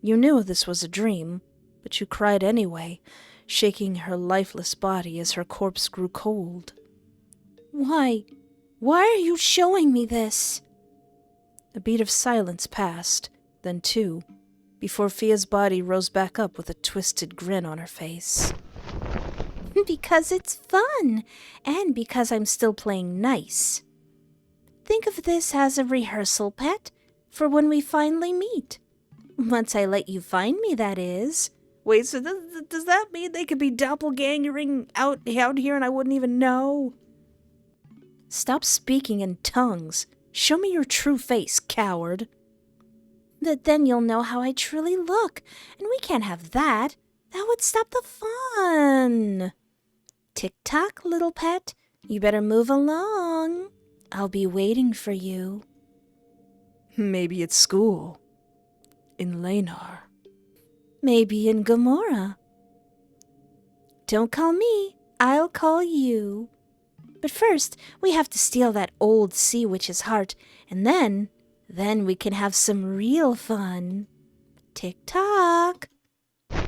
You knew this was a dream, but you cried anyway, shaking her lifeless body as her corpse grew cold. Why are you showing me this? A beat of silence passed, then 2, before Fia's body rose back up with a twisted grin on her face. Because it's fun, and because I'm still playing nice. Think of this as a rehearsal, pet, for when we finally meet. Once I let you find me, that is. Wait, so does that mean they could be doppelgangering out here and I wouldn't even know? Stop speaking in tongues. Show me your true face, coward. Then you'll know how I truly look, and we can't have that. That would stop the fun. Tick-tock, little pet. You better move along. I'll be waiting for you. Maybe at school. In Lanar. Maybe in Gomorrah. Don't call me. I'll call you. But first, we have to steal that old sea witch's heart, and then we can have some real fun. Tick-tock.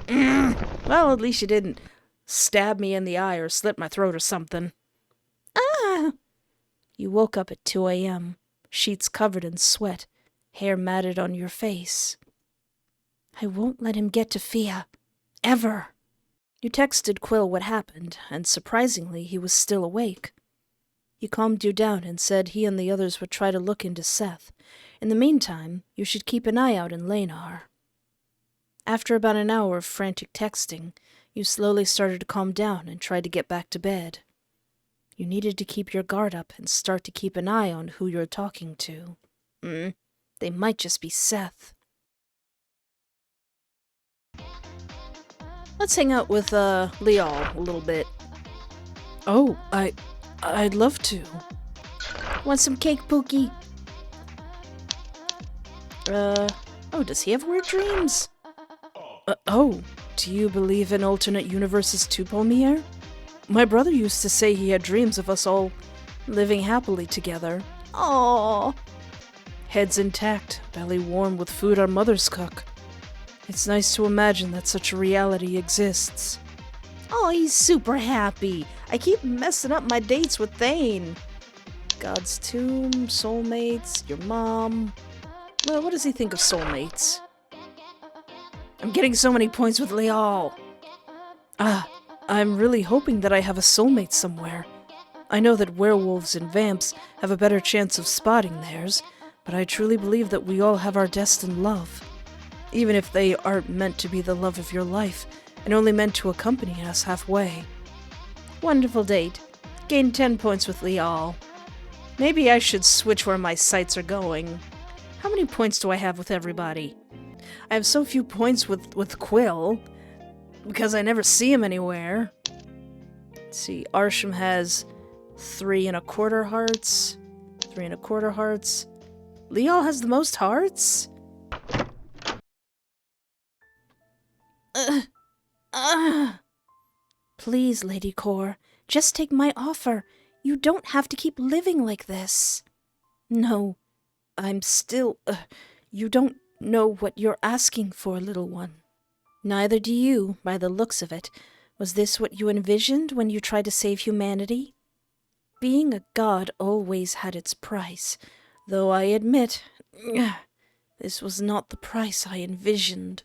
Well, at least you didn't stab me in the eye or slit my throat or something. Ah! You woke up at 2 a.m., sheets covered in sweat, hair matted on your face. I won't let him get to Fia. Ever. You texted Quill what happened, and surprisingly, he was still awake. He calmed you down and said he and the others would try to look into Seth. In the meantime, you should keep an eye out in Lanar. After about an hour of frantic texting, you slowly started to calm down and tried to get back to bed. You needed to keep your guard up and start to keep an eye on who you're talking to. They might just be Seth. Let's hang out with, Leal a little bit. Oh, I'd love to. Want some cake, Pookie? Oh, does he have weird dreams? Oh, do you believe in alternate universes too, Palmier? My brother used to say he had dreams of us all living happily together. Aww. Heads intact, belly warm with food our mothers cook. It's nice to imagine that such a reality exists. Oh, he's super happy. I keep messing up my dates with Thane. God's tomb, soulmates, your mom. Well, what does he think of soulmates? I'm getting so many points with Leal. I'm really hoping that I have a soulmate somewhere. I know that werewolves and vamps have a better chance of spotting theirs, but I truly believe that we all have our destined love. Even if they aren't meant to be the love of your life, and only meant to accompany us halfway. Wonderful date. Gained 10 points with Leal. Maybe I should switch where my sights are going. How many points do I have with everybody? I have so few points with Quill, because I never see him anywhere. Let's see, Arsham has 3 1/4 hearts. 3 1/4 hearts. Leal has the most hearts? Please, Lady Core, just take my offer. You don't have to keep living like this. No, I'm still... you don't know what you're asking for, little one. Neither do you, by the looks of it. Was this what you envisioned when you tried to save humanity? Being a god always had its price, though I admit, this was not the price I envisioned.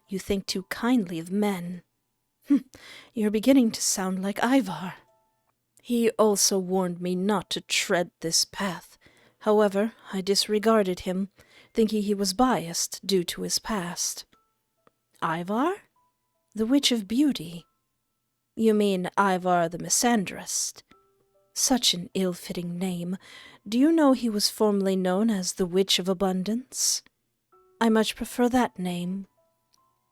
You think too kindly of men. You're beginning to sound like Ivar. He also warned me not to tread this path. However, I disregarded him, thinking he was biased due to his past. Ivar? The Witch of Beauty. You mean Ivar the Misandrist. Such an ill-fitting name. Do you know he was formerly known as the Witch of Abundance? I much prefer that name.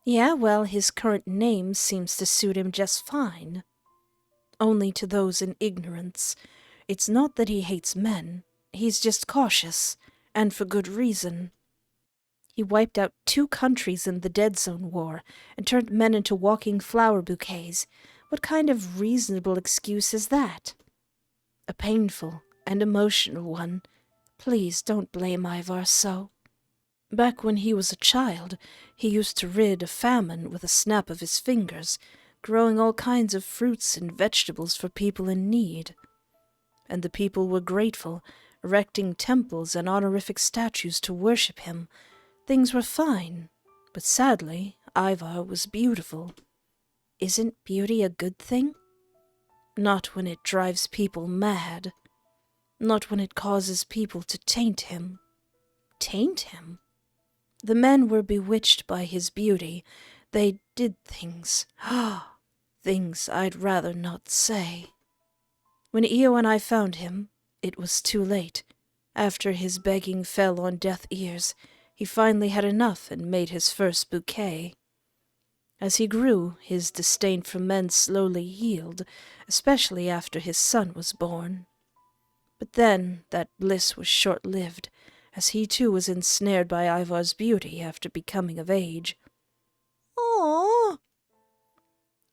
Yeah, well, his current name seems to suit him just fine. Only to those in ignorance. It's not that he hates men. He's just cautious, and for good reason. He wiped out 2 countries in the Dead Zone War and turned men into walking flower bouquets. What kind of reasonable excuse is that? A painful and emotional one. Please don't blame Ivar so. Back when he was a child, he used to rid a famine with a snap of his fingers, growing all kinds of fruits and vegetables for people in need. And the people were grateful, erecting temples and honorific statues to worship him. Things were fine, but sadly, Ivar was beautiful. Isn't beauty a good thing? Not when it drives people mad. Not when it causes people to taint him. Taint him? The men were bewitched by his beauty. They did things. Things I'd rather not say. When Io and I found him, it was too late. After his begging fell on deaf ears, he finally had enough and made his first bouquet. As he grew, his disdain for men slowly healed, especially after his son was born. But then that bliss was short-lived, as he too was ensnared by Ivar's beauty after becoming of age. Aww.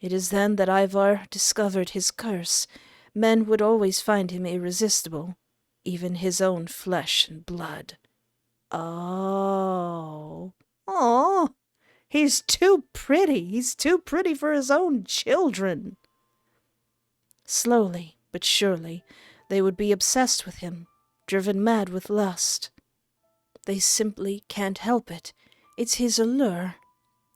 It is then that Ivar discovered his curse. Men would always find him irresistible, even his own flesh and blood. Oh. Oh, he's too pretty. He's too pretty for his own children. Slowly but surely, they would be obsessed with him, driven mad with lust. They simply can't help it. It's his allure.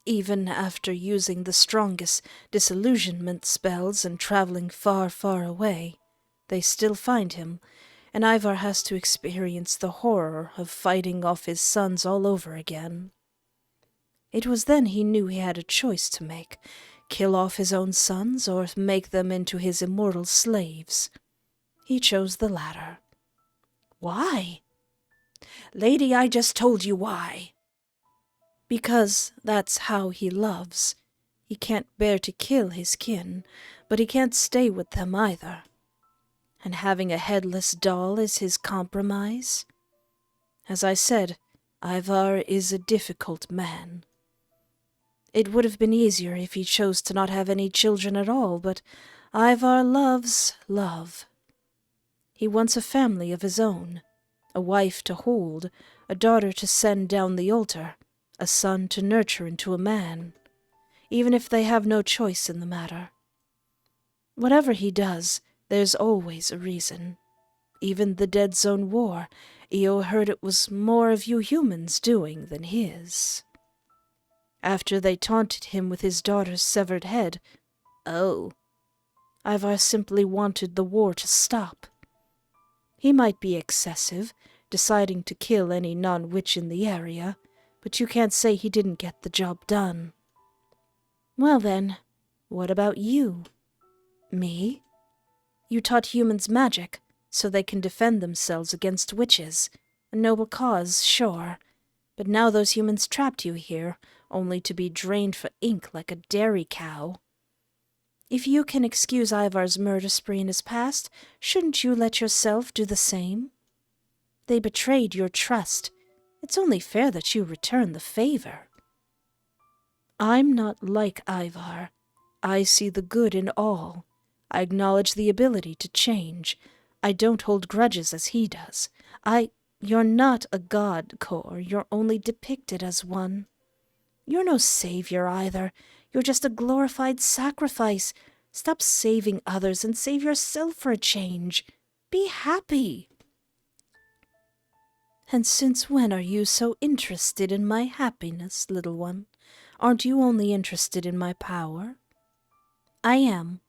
Even after using the strongest disillusionment spells and traveling far, far away, they still find him, and Ivar has to experience the horror of fighting off his sons all over again. It was then he knew he had a choice to make, kill off his own sons or make them into his immortal slaves. He chose the latter. Why? Lady, I just told you why. Because that's how he loves. He can't bear to kill his kin, but he can't stay with them either. And having a headless doll is his compromise? As I said, Ivar is a difficult man. It would have been easier if he chose to not have any children at all, but Ivar loves love. He wants a family of his own, a wife to hold, a daughter to send down the altar, a son to nurture into a man, even if they have no choice in the matter. Whatever he does, there's always a reason. Even the Dead Zone War, Io heard it was more of you humans doing than his. After they taunted him with his daughter's severed head, Ivar simply wanted the war to stop. He might be excessive, deciding to kill any non-witch in the area, but you can't say he didn't get the job done. Well then, what about you? Me? You taught humans magic, so they can defend themselves against witches. A noble cause, sure. But now those humans trapped you here, only to be drained for ink like a dairy cow. If you can excuse Ivar's murder spree in his past, shouldn't you let yourself do the same? They betrayed your trust. It's only fair that you return the favor. I'm not like Ivar. I see the good in all. I acknowledge the ability to change. I don't hold grudges as he does. You're not a god, Cor. You're only depicted as one. You're no savior either. You're just a glorified sacrifice. Stop saving others and save yourself for a change. Be happy. And since when are you so interested in my happiness, little one? Aren't you only interested in my power? I am,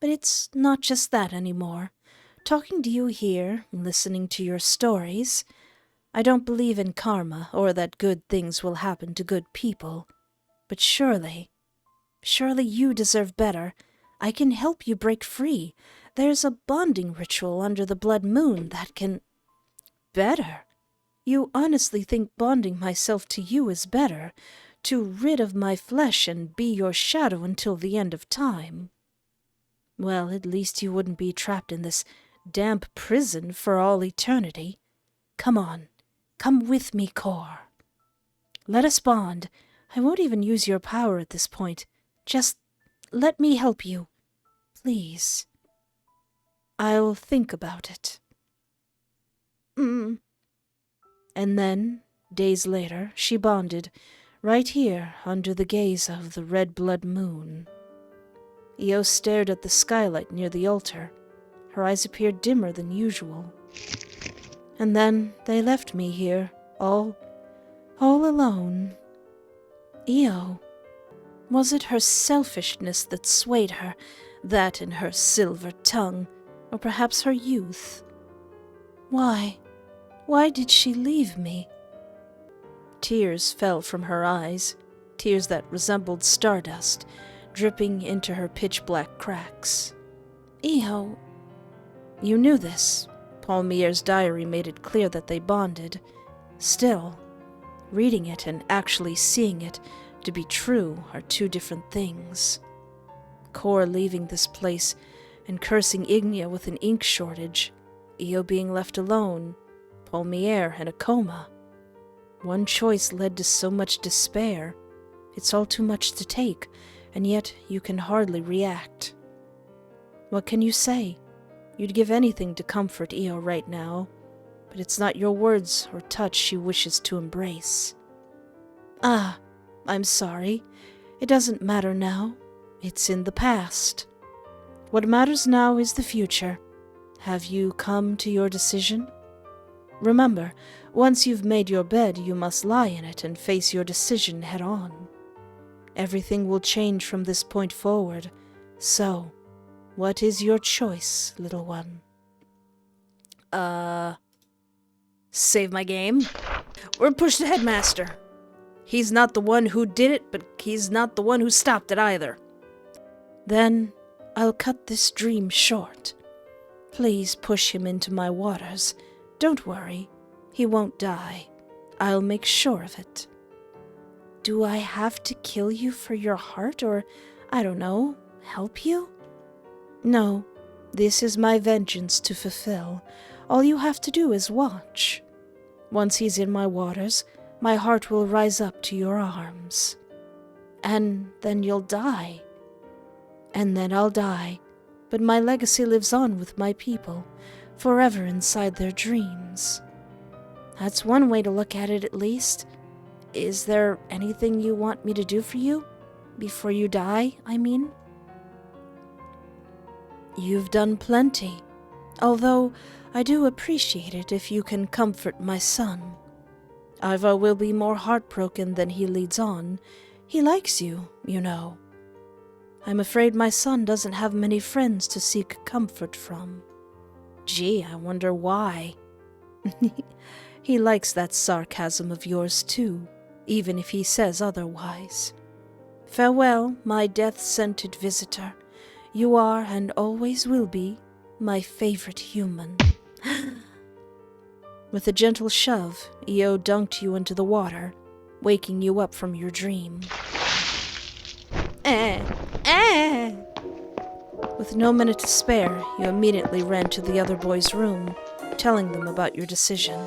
but it's not just that anymore. Talking to you here, listening to your stories, I don't believe in karma or that good things will happen to good people. But surely you deserve better. I can help you break free. There's a bonding ritual under the blood moon that can... Better? You honestly think bonding myself to you is better, to rid of my flesh and be your shadow until the end of time? Well, at least you wouldn't be trapped in this damp prison for all eternity. Come on, come with me, Cor. Let us bond. I won't even use your power at this point. Just let me help you, please. I'll think about it. And then, days later, she bonded, right here under the gaze of the red blood moon. Io stared at the skylight near the altar. Her eyes appeared dimmer than usual. And then they left me here, all alone. Io. Was it her selfishness that swayed her, that and her silver tongue, or perhaps her youth? Why did she leave me? Tears fell from her eyes, tears that resembled stardust, dripping into her pitch-black cracks. Io. You knew this. Paul Mier's diary made it clear that they bonded. Still, reading it and actually seeing it to be true are two different things. Cor leaving this place and cursing Ignia with an ink shortage, Io being left alone, Paul Mier in a coma. One choice led to so much despair. It's all too much to take, and yet you can hardly react. What can you say? You'd give anything to comfort Io right now, but it's not your words or touch she wishes to embrace. Ah, I'm sorry. It doesn't matter now. It's in the past. What matters now is the future. Have you come to your decision? Remember, once you've made your bed, you must lie in it and face your decision head on. Everything will change from this point forward. So, what is your choice, little one? Save my game? Or push the headmaster? He's not the one who did it, but he's not the one who stopped it either. Then, I'll cut this dream short. Please push him into my waters. Don't worry, he won't die. I'll make sure of it. Do I have to kill you for your heart, or, I don't know, help you? No, this is my vengeance to fulfill. All you have to do is watch. Once he's in my waters, my heart will rise up to your arms. And then you'll die. And then I'll die, but my legacy lives on with my people, forever inside their dreams. That's one way to look at it, at least. Is there anything you want me to do for you? Before you die, I mean? You've done plenty, although I do appreciate it if you can comfort my son. Ivar will be more heartbroken than he leads on. He likes you, you know. I'm afraid my son doesn't have many friends to seek comfort from. Gee, I wonder why. He likes that sarcasm of yours too, even if he says otherwise. Farewell, my death-scented visitor. You are, and always will be, my favorite human. With a gentle shove, Io dunked you into the water, waking you up from your dream. With no minute to spare, you immediately ran to the other boys' room, telling them about your decision.